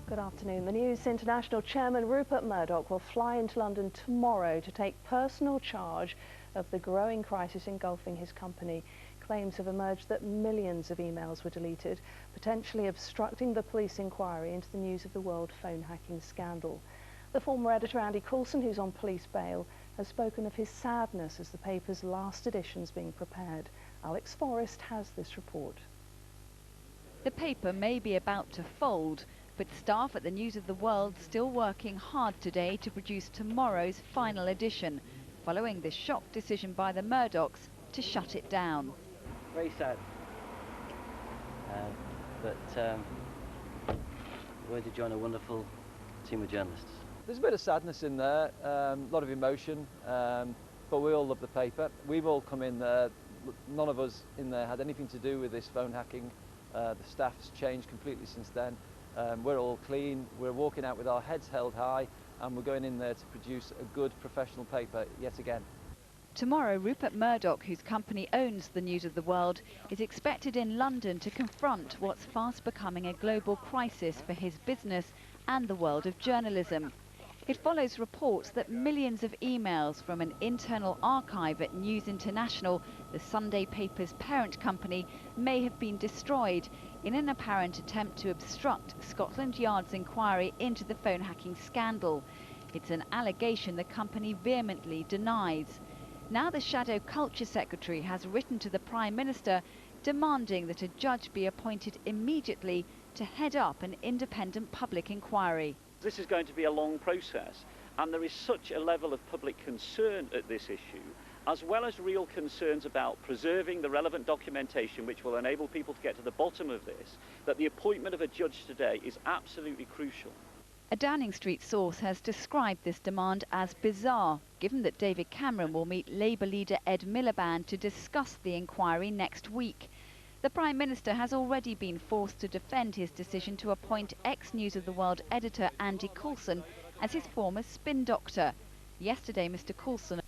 Good afternoon. The News International chairman Rupert Murdoch will fly into London tomorrow to take personal charge of the growing crisis engulfing his company. Claims have emerged that millions of emails were deleted, potentially obstructing the police inquiry into the News of the World phone hacking scandal. The former editor Andy Coulson, who's on police bail, has spoken of his sadness as the paper's last edition's being prepared. Alex Forrest has this report. The paper may be about to fold, but staff at the News of the World still working hard today to produce tomorrow's final edition, following the shock decision by the Murdochs to shut it down. Very sad, but we're going to join a wonderful team of journalists. There's a bit of sadness in there, a lot of emotion, but we all love the paper. We've all come in there, none of us in there had anything to do with this phone hacking. The staff's changed completely since then. We're all clean, we're walking out with our heads held high, and we're going in there to produce a good professional paper yet again. Tomorrow, Rupert Murdoch, whose company owns the News of the World, is expected in London to confront what's fast becoming a global crisis for his business and the world of journalism. It follows reports that millions of emails from an internal archive at News International, the Sunday paper's parent company, may have been destroyed in an apparent attempt to obstruct Scotland Yard's inquiry into the phone hacking scandal. It's an allegation the company vehemently denies. Now the Shadow Culture Secretary has written to the Prime Minister demanding that a judge be appointed immediately to head up an independent public inquiry. This is going to be a long process, and there is such a level of public concern at this issue, as well as real concerns about preserving the relevant documentation which will enable people to get to the bottom of this, that the appointment of a judge today is absolutely crucial. A Downing Street source has described this demand as bizarre, given that David Cameron will meet Labour leader Ed Miliband to discuss the inquiry next week. The Prime Minister has already been forced to defend his decision to appoint ex-News of the World editor Andy Coulson as his former spin doctor. Yesterday, Mr. Coulson